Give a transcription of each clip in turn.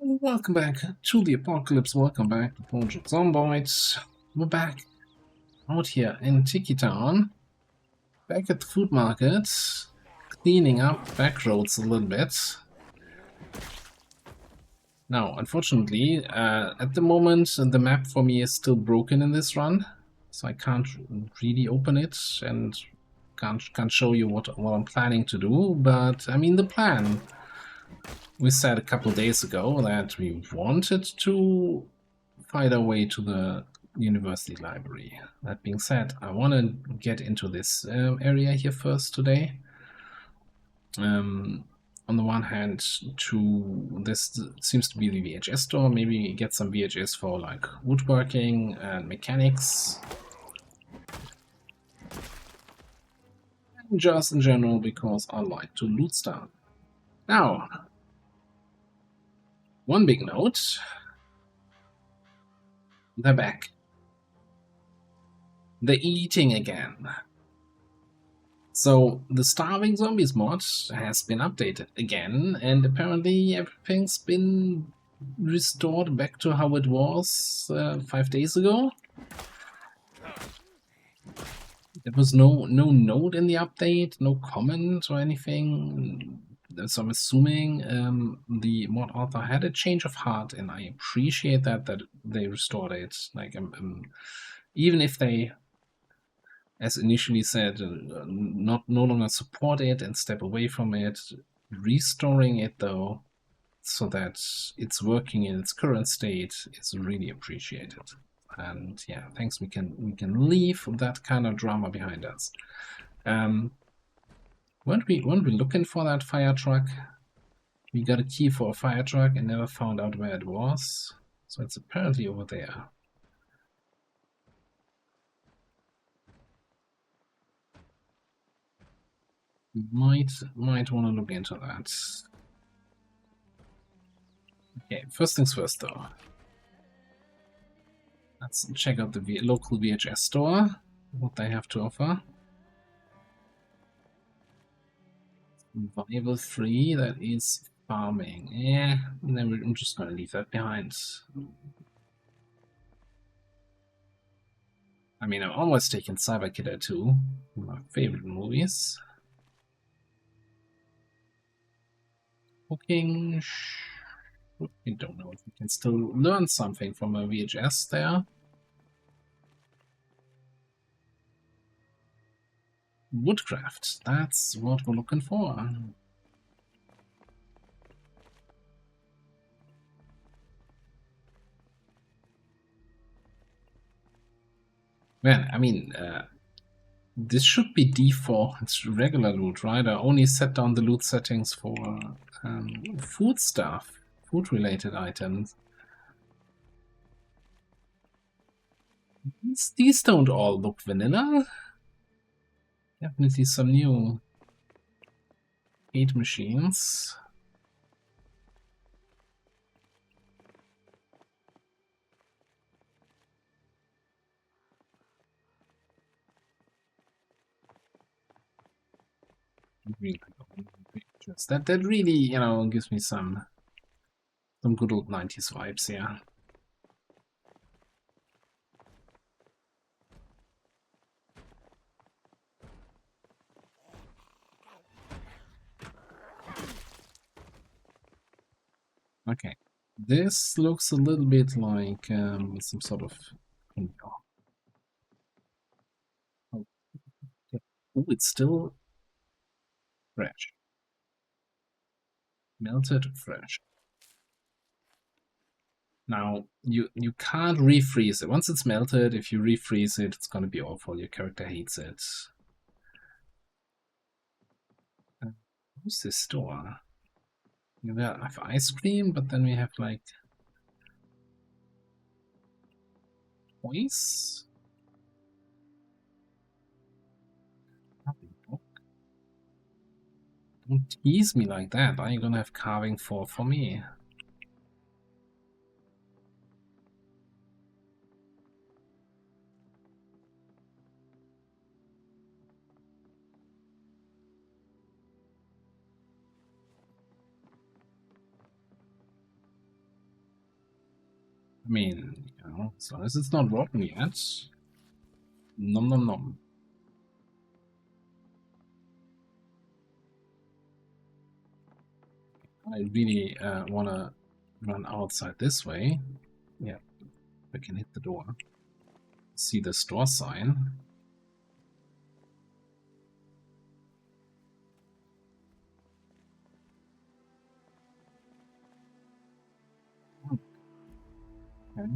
Welcome back to the apocalypse. Welcome back to Project Zomboid. We're back out here in Tiki Town, back at the food market, cleaning up back roads a little bit. Now, unfortunately, at the moment, the map for me is still broken in this run, so I can't really open it and can't show you what I'm planning to do. But I mean, the plan. We said a couple days ago that we wanted to find our way to the university library. That being said, I want to get into this area here first today. On the one hand, this seems to be the VHS store. Maybe get some VHS for like woodworking and mechanics. And just in general, because I like to loot stuff. Now, one big note. They're back. They're eating again. So the Starving Zombies mod has been updated again, and apparently everything's been restored back to how it was 5 days ago. There was no note in the update, no comment or anything. So I'm assuming the mod author had a change of heart, and I appreciate that they restored it. Like even if they, as initially said, no longer support it and step away from it, restoring it though, so that it's working in its current state is really appreciated. And yeah, thanks. We can leave that kind of drama behind us. Weren't we looking for that fire truck? We got a key for a fire truck and never found out where it was. So it's apparently over there. Might want to look into that. Okay, first things first though. Let's check out the local VHS store, what they have to offer. Survival 3, that is farming. Yeah, then I'm just gonna leave that behind. I mean, I've always taken Cyber Killer 2, one of my favorite movies. Cooking. I don't know if we can still learn something from a VHS there. Woodcraft, that's what we're looking for. Man, I mean, this should be default. It's regular loot, right? I only set down the loot settings for food stuff, food-related items. These don't all look vanilla. Definitely some new hate machines. That really, you know, gives me some good old 90s vibes here. Okay, this looks a little bit like some sort of. Oh, it's still fresh. Melted fresh. Now, you can't refreeze it. Once it's melted, if you refreeze it, it's gonna be awful. Your character hates it. What's this store? We have ice cream, but then we have like toys. Don't tease me like that. Are you gonna have carving for me? I mean, you know, as long as it's not rotten yet. Nom nom nom. I really want to run outside this way. Yeah, I can hit the door. See the store sign. Okay.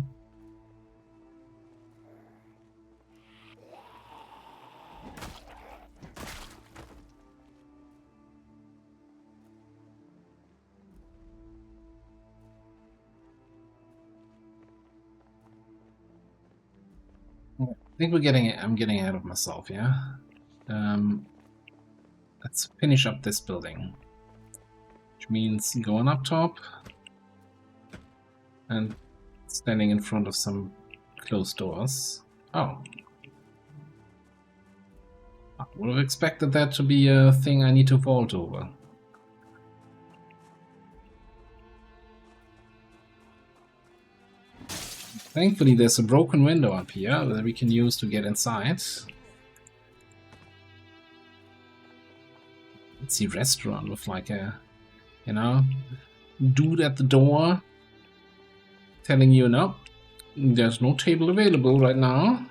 I think I'm getting ahead of myself, yeah? Let's finish up this building. Which means going up top and standing in front of some closed doors. Oh. I would have expected that to be a thing I need to vault over. Thankfully there's a broken window up here that we can use to get inside. Let's see, restaurant with like a, you know, dude at the door telling you, no, there's no table available right now.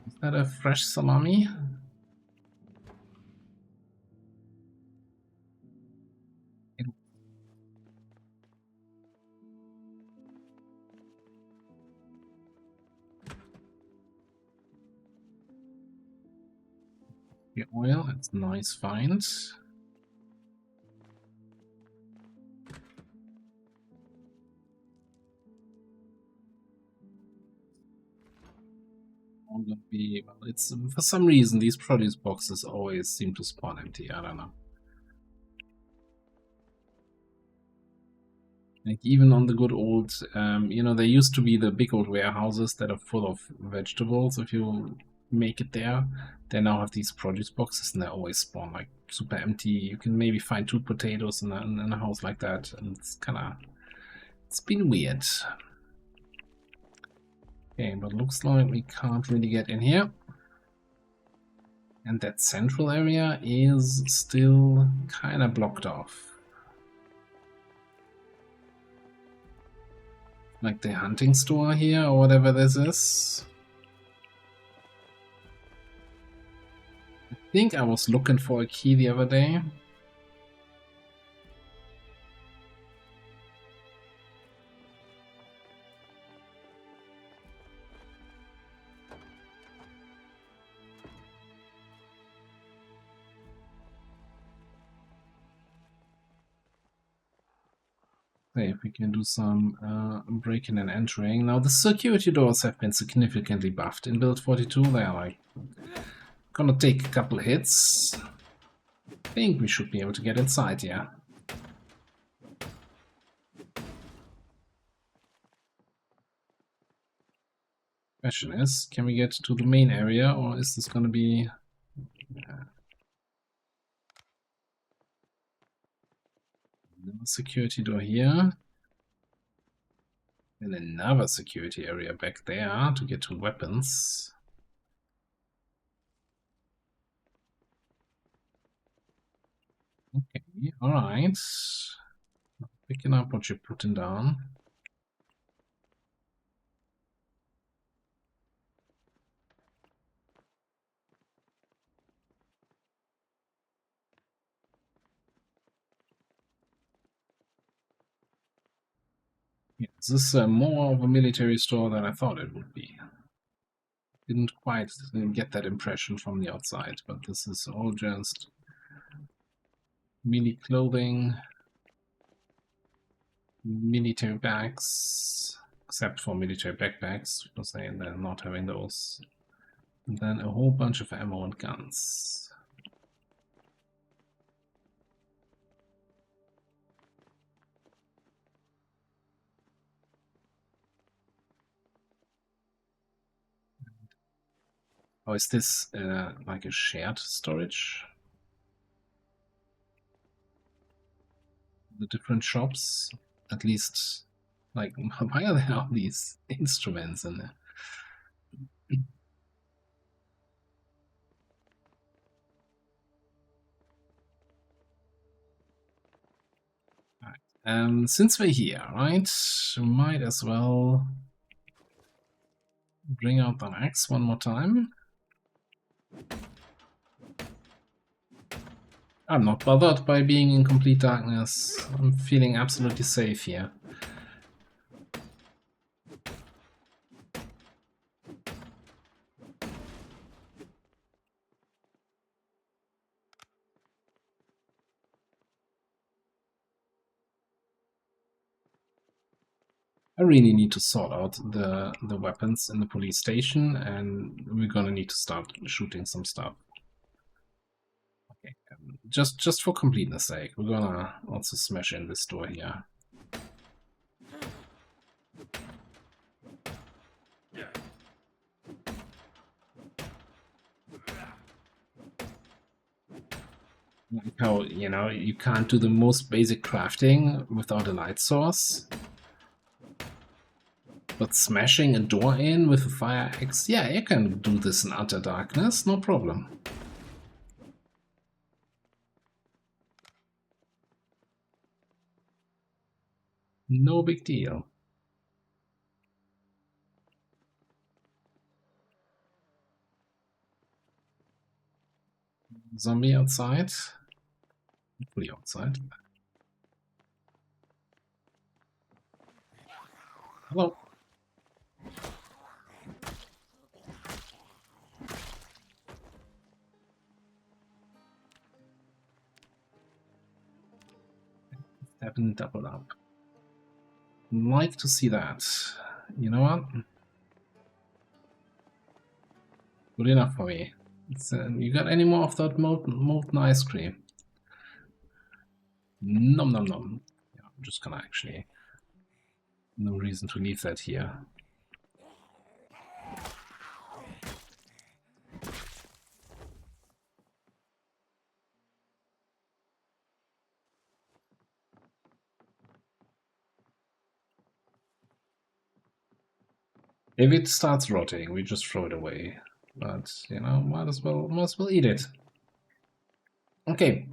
Is that a fresh salami? The oil, it's a nice find. Gonna be, well, it's for some reason these produce boxes always seem to spawn empty. I don't know. Like even on the good old, you know, there used to be the big old warehouses that are full of vegetables. If you make it there, they now have these produce boxes and they always spawn like super empty. You can maybe find 2 potatoes in a house like that, and it's kind of, it's been weird. Okay, but looks like we can't really get in here. And that central area is still kind of blocked off. Like the hunting store here, or whatever this is. I think I was looking for a key the other day. Okay, if we can do some breaking and entering. Now the security doors have been significantly buffed in build 42. They are like gonna take a couple hits. I think we should be able to get inside, yeah. Question is, can we get to the main area, or is this gonna be another security door here? And another security area back there to get to weapons. Okay, alright. Picking up what you're putting down. Yeah, this is more of a military store than I thought it would be. Didn't quite get that impression from the outside, but this is all just mini clothing, military bags, except for military backpacks, because they're not having those. And then a whole bunch of ammo and guns. Oh, is this like a shared storage? The different shops? At least, like, why are there all these instruments in there? Right. Since we're here, right, we might as well bring out that axe one more time. I'm not bothered by being in complete darkness. I'm feeling absolutely safe here. I really need to sort out the weapons in the police station, and we're gonna need to start shooting some stuff. Okay, just for completeness sake, we're gonna also smash in this door here. Like how, you know, you can't do the most basic crafting without a light source. But smashing a door in with a fire axe, yeah, you can do this in utter darkness, no problem. No big deal. Zombie outside. Hopefully outside. Hello. Haven't doubled up. Like to see that. You know what? Good enough for me. You got any more of that molten ice cream? Nom nom nom. Yeah, I'm just gonna actually... No reason to leave that here. If it starts rotting, we just throw it away. But, you know, might as well eat it. Okay.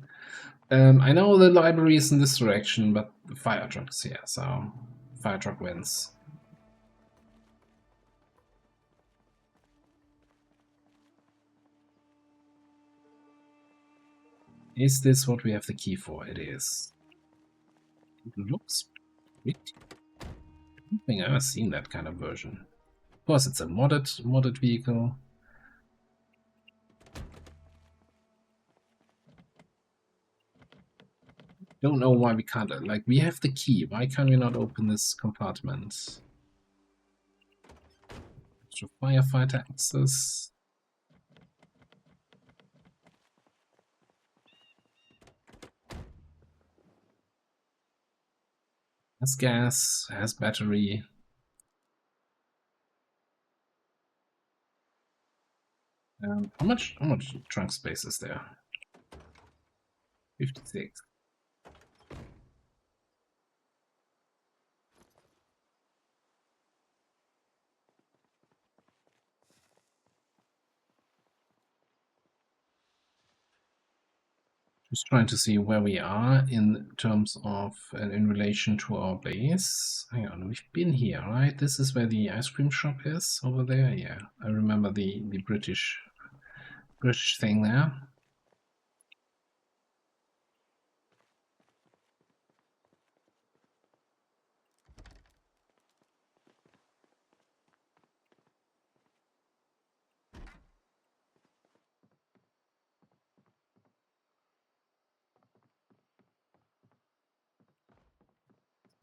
I know the library is in this direction, but the fire truck is here, so fire truck wins. Is this what we have the key for? It is. It looks pretty. I don't think I've ever seen that kind of version. Of course, it's a modded vehicle. Don't know why we can't. Like, we have the key. Why can't we not open this compartment? Extra firefighter access. Has gas. Has battery. How much trunk space is there? 56. Just trying to see where we are in terms of in relation to our base. Hang on, we've been here, right? This is where the ice cream shop is over there. Yeah, I remember the British thing there.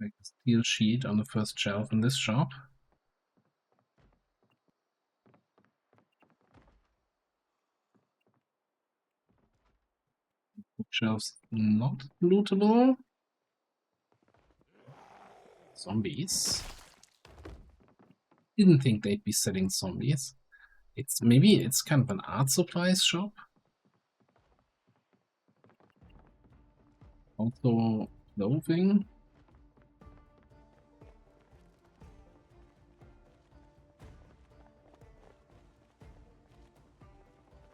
Like a steel sheet on the first shelf in this shop. Bookshelves not lootable. Zombies. Didn't think they'd be selling zombies. Maybe it's kind of an art supplies shop. Also clothing.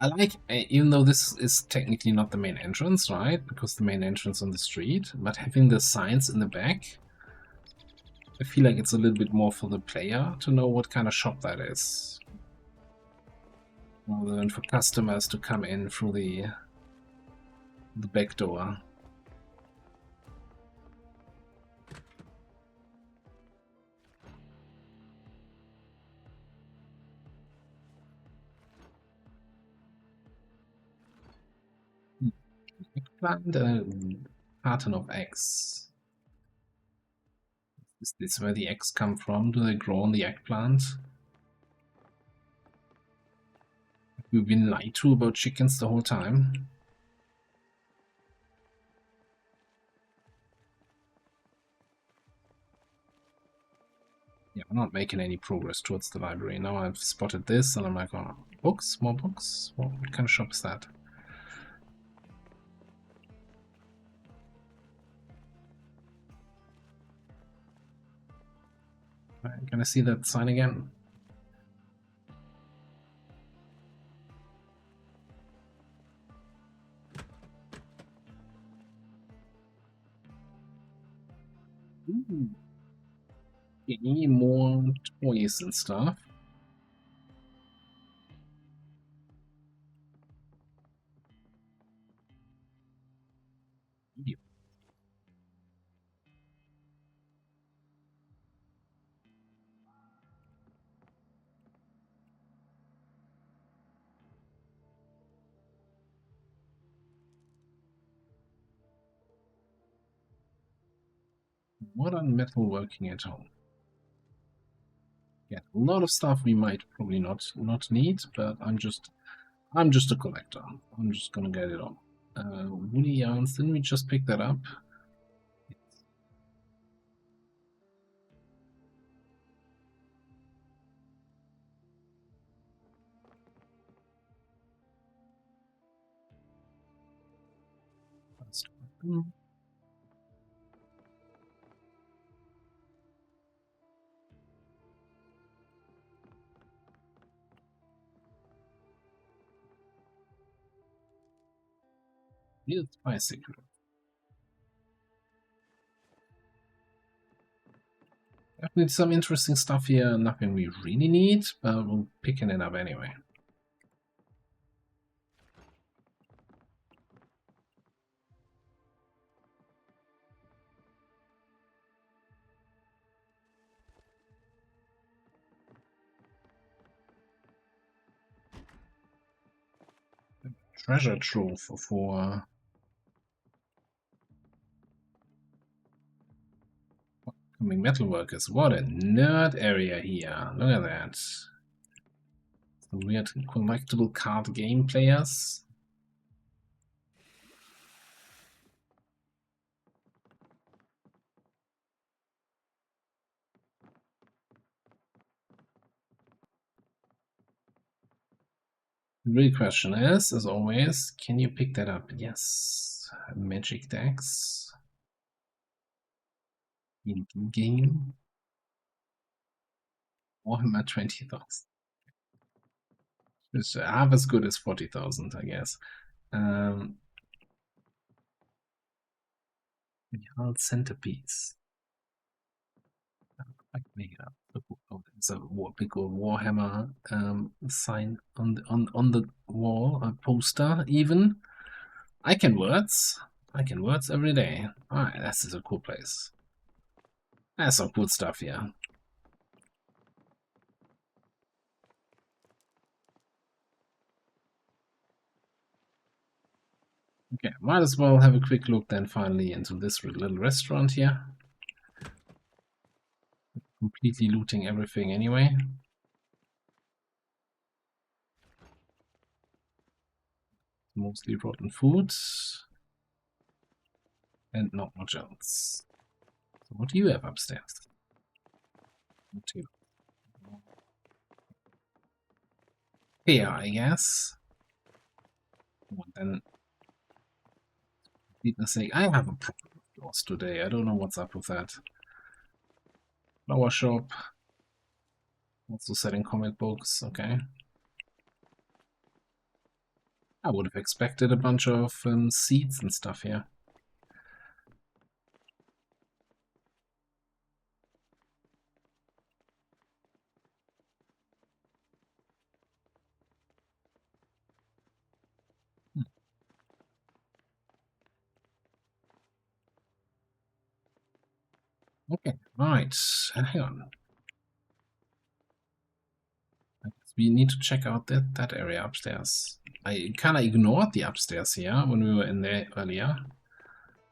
I like, even though this is technically not the main entrance, right? Because the main entrance on the street, but having the signs in the back, I feel like it's a little bit more for the player to know what kind of shop that is, rather than for customers to come in through the back door. Eggplant, carton of eggs. Is this where the eggs come from? Do they grow on the eggplant? Have we been lied to about chickens the whole time? Yeah, I'm not making any progress towards the library. Now I've spotted this and I'm like, oh, books? More books? What kind of shop is that? Can I see that sign again? Ooh. Any more toys and stuff? Yeah. Modern metalworking at home. Yeah, a lot of stuff we might probably not need, but I'm just a collector. I'm just gonna get it all. Woody yarns, didn't we just pick that up? Need a bicycle. Definitely some interesting stuff here. Nothing we really need, but we're picking it up anyway. Treasure trove for upcoming metalworkers. What a nerd area here. Look at that. Some weird collectible card game players. The real question is, as always, can you pick that up? Yes. Magic decks. In game. Warhammer 20,000. It's half as good as 40,000, I guess. Behold centerpiece. I can make it up. Oh, there's a big old Warhammer sign on the wall, a poster even. I can words. I can words every day. Alright, this is a cool place. That's some cool stuff here. Okay, might as well have a quick look then finally into this little restaurant here. Completely looting everything anyway. Mostly rotten food. And not much else. So what do you have upstairs? What do you fair, I guess. Well, then, goodness sake, I have a problem with doors today. I don't know what's up with that. Flower shop. Also selling comic books, okay. I would have expected a bunch of seeds and stuff here. Okay, right. Hang on. We need to check out that area upstairs. I kind of ignored the upstairs here when we were in there earlier,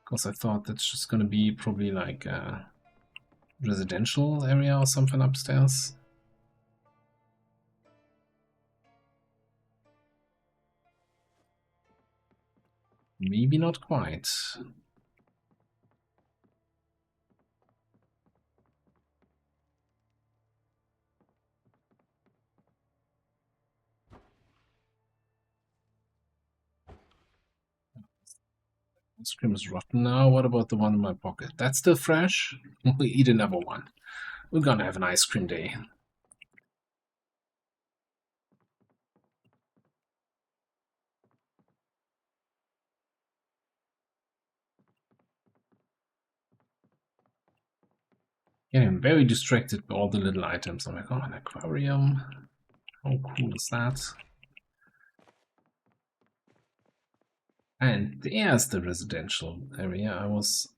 because I thought that's just going to be probably like a residential area or something upstairs. Maybe not quite. Ice cream is rotten now. What about the one in my pocket? That's still fresh? We'll eat another one. We're gonna have an ice cream day. Yeah, I'm very distracted by all the little items. I'm like, oh, an aquarium. How cool is that? And there's the residential area I was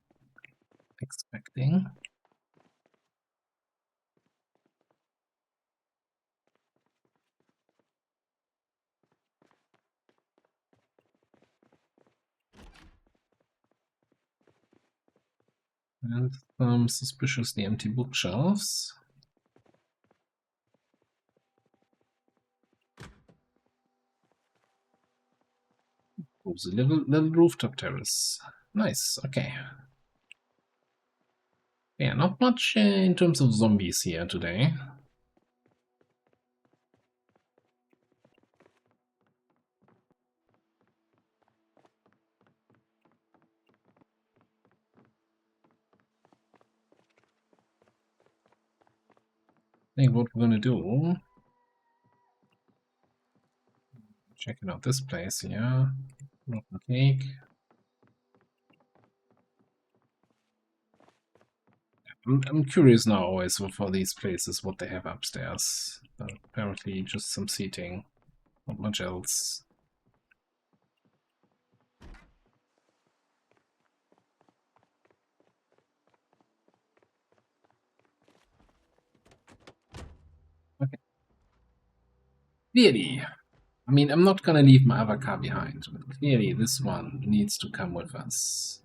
expecting. And some suspiciously empty bookshelves. Oops, a little rooftop terrace. Nice, okay. Yeah, not much in terms of zombies here today. I think what we're gonna do, checking out this place here. Rotten cake. I'm curious now always for these places what they have upstairs. Apparently just some seating, not much else. Okay. Really? I mean, I'm not gonna leave my other car behind, but clearly this one needs to come with us.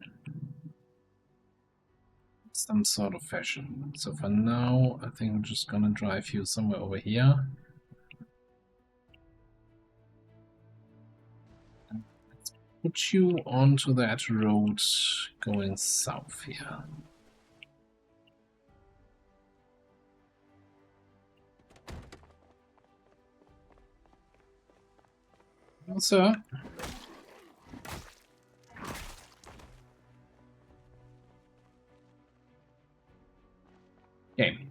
Some sort of fashion. So for now, I think I'm just gonna drive you somewhere over here. Let's put you onto that road going south here. Hello, sir. Okay.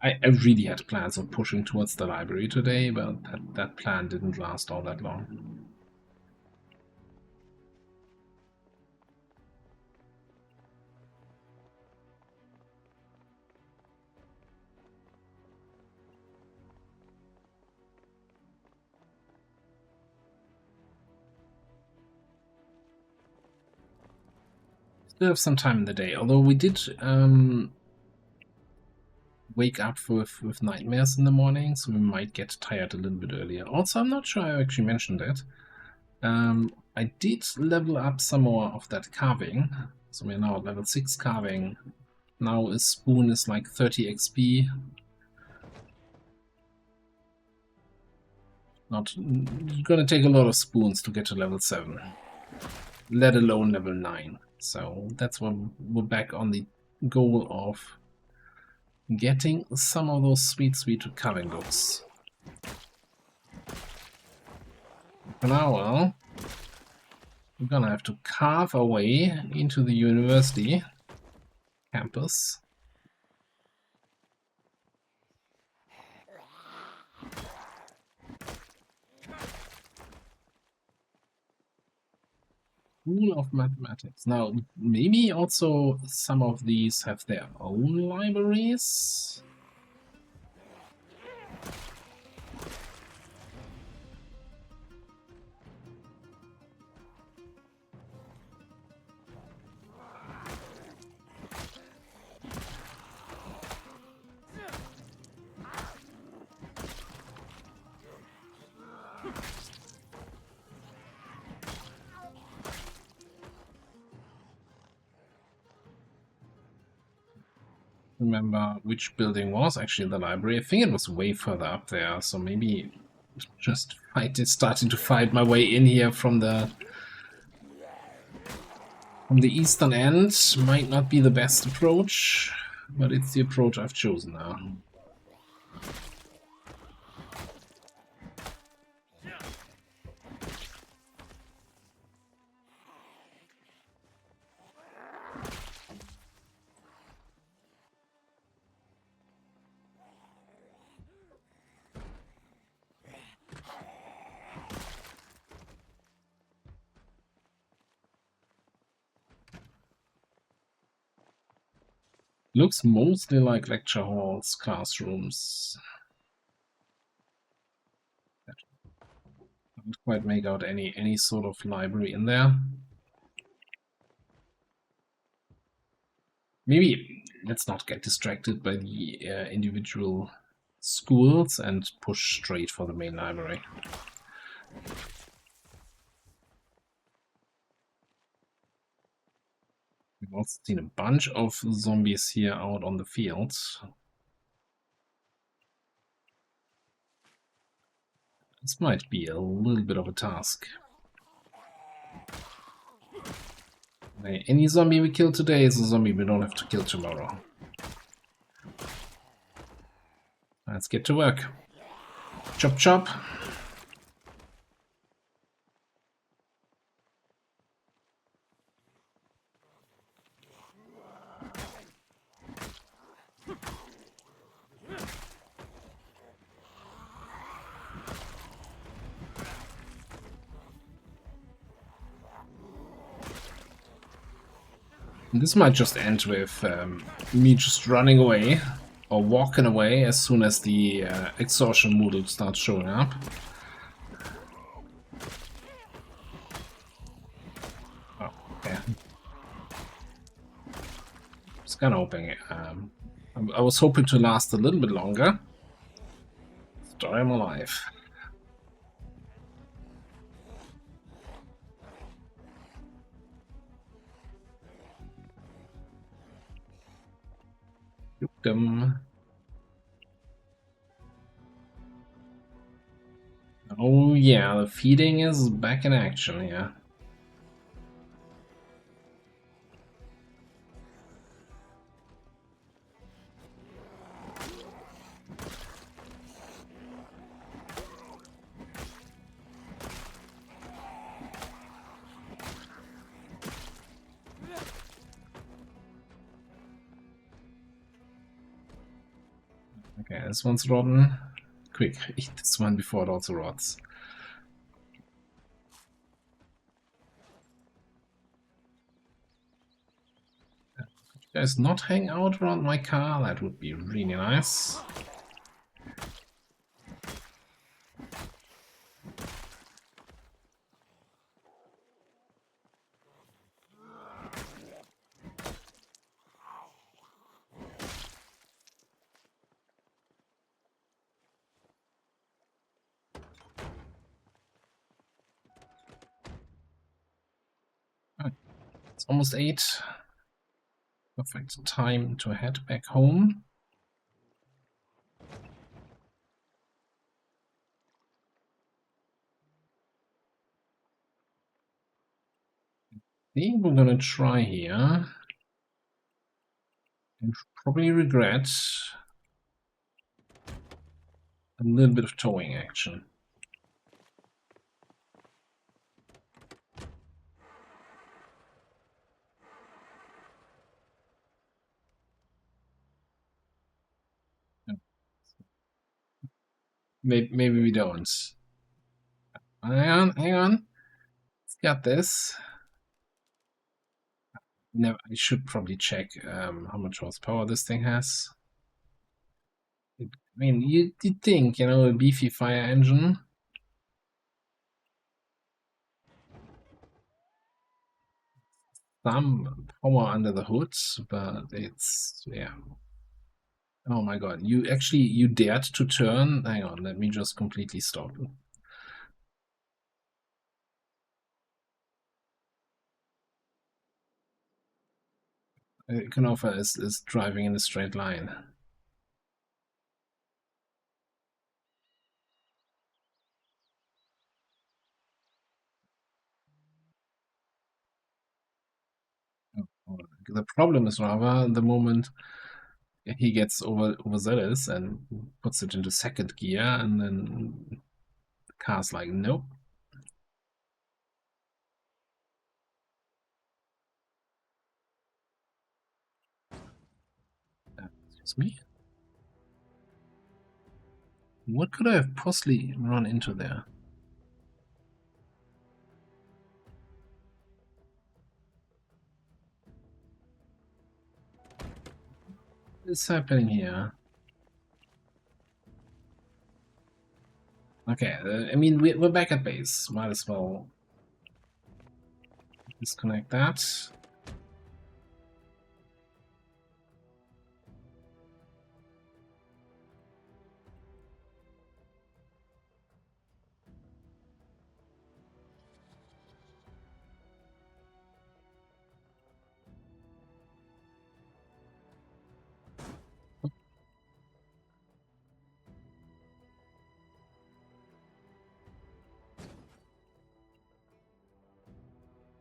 I really had plans of pushing towards the library today, but that plan didn't last all that long. Still have some time in the day, although we did wake up with nightmares in the morning, so we might get tired a little bit earlier. Also, I'm not sure I actually mentioned it. I did level up some more of that carving, so we're now at level 6 carving. Now a spoon is like 30 XP. Not gonna take a lot of spoons to get to level 7, let alone level 9. So that's what we're back on the goal of getting some of those sweet, sweet coloring books. For now, well, we're gonna have to carve our way into the university campus. School of Mathematics. Now, maybe also some of these have their own libraries. Remember which building was actually the library. I think it was way further up there, so maybe just starting to fight my way in here from the eastern end might not be the best approach, but it's the approach I've chosen now. Looks mostly like lecture halls, classrooms. Can't quite make out any sort of library in there. Maybe let's not get distracted by the individual schools and push straight for the main library. We've also seen a bunch of zombies here out on the field. This might be a little bit of a task. Any zombie we kill today is a zombie we don't have to kill tomorrow. Let's get to work. Chop chop. This might just end with me just running away or walking away as soon as the exhaustion module starts showing up. Oh, okay. Just kind of hoping. I was hoping to last a little bit longer. Story of my life. Oh yeah, the feeding is back in action here. Okay, this one's rotten. Quick, eat this one before it also rots. Could you guys not hang out around my car? That would be really nice. It's almost 8. Perfect time to head back home. I think we're gonna try here and probably regret a little bit of towing action. Maybe we don't. Hang on. It's got this. Never. I should probably check how much horsepower this thing has. I mean, you'd think, a beefy fire engine. Some power under the hood, but it's, yeah. Oh my god, you dared to turn? Hang on, let me just completely stop. Knopfer is driving in a straight line. The problem is rather the moment he gets overzealous and puts it into second gear, and then the car's like, nope. Excuse me? What could I have possibly run into there? What's happening here? Okay, I mean, we're back at base. Might as well disconnect that.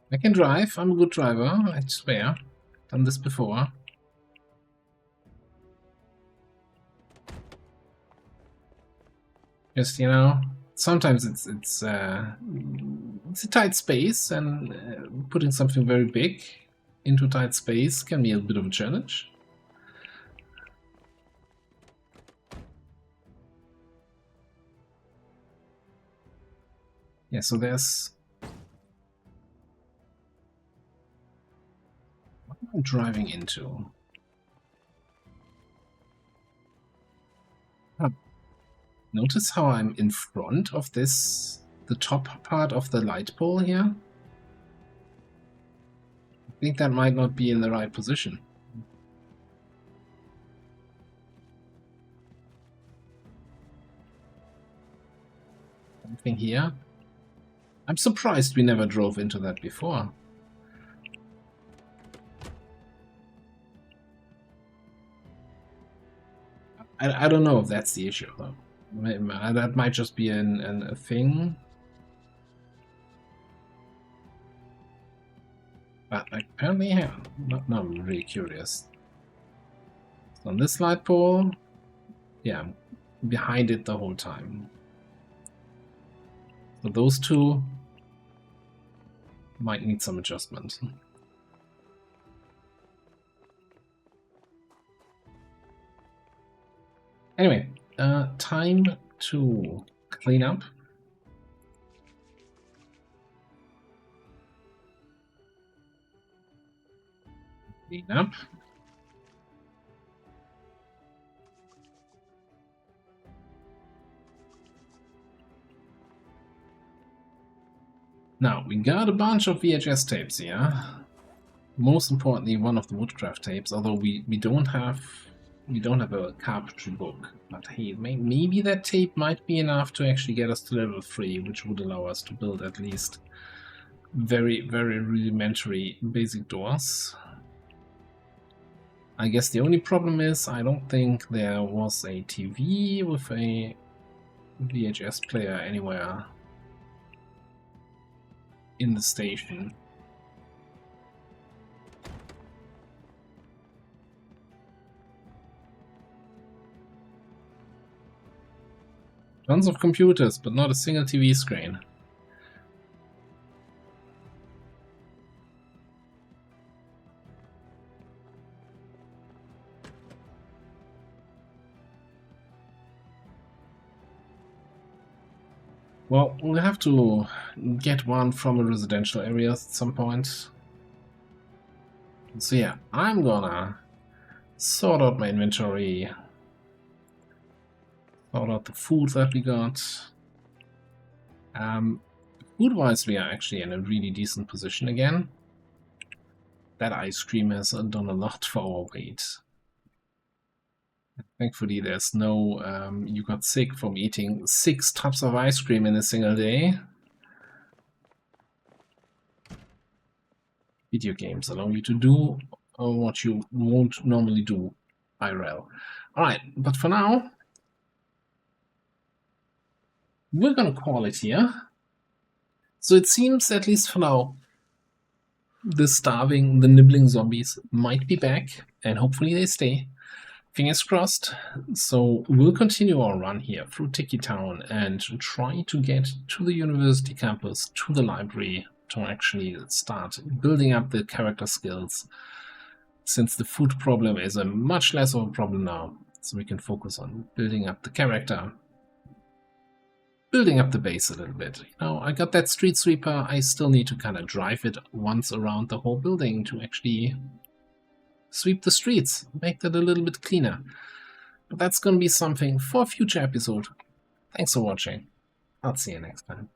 I can drive. I'm a good driver. I swear. Done this before. Just, sometimes it's a tight space, and putting something very big into tight space can be a bit of a challenge. Yeah, so there's... What am I driving into? Huh. Notice how I'm in front of this, the top part of the light pole here? I think that might not be in the right position. Something here? I'm surprised we never drove into that before. I don't know if that's the issue, though. That might just be a thing. But apparently, yeah. Now I'm really curious. So on this light pole, yeah, I'm behind it the whole time. So those two might need some adjustment. Anyway, time to clean up. Clean up. Now, we got a bunch of VHS tapes here. Most importantly, one of the Woodcraft tapes, although we don't have a carpentry book. But hey, maybe that tape might be enough to actually get us to level 3, which would allow us to build at least very, very rudimentary basic doors. I guess the only problem is I don't think there was a TV with a VHS player anywhere in the station. Tons of computers, but not a single TV screen. Well, we'll have to get one from a residential area at some point. So yeah, I'm gonna sort out my inventory, sort out the food that we got. Food-wise, we are actually in a really decent position again. That ice cream has done a lot for our weight. Thankfully, there's no you got sick from eating 6 tubs of ice cream in a single day. Video games allow you to do what you won't normally do IRL. Alright, but for now, we're gonna call it here. So it seems, at least for now, the nibbling zombies might be back, and hopefully they stay. Fingers crossed. So we'll continue our run here through Tiki Town and try to get to the university campus, to the library, to actually start building up the character skills, since the food problem is a much less of a problem now. So we can focus on building up the character, building up the base a little bit. You know, I got that street sweeper. I still need to kind of drive it once around the whole building to actually sweep the streets, make that a little bit cleaner. But that's going to be something for a future episode. Thanks for watching. I'll see you next time.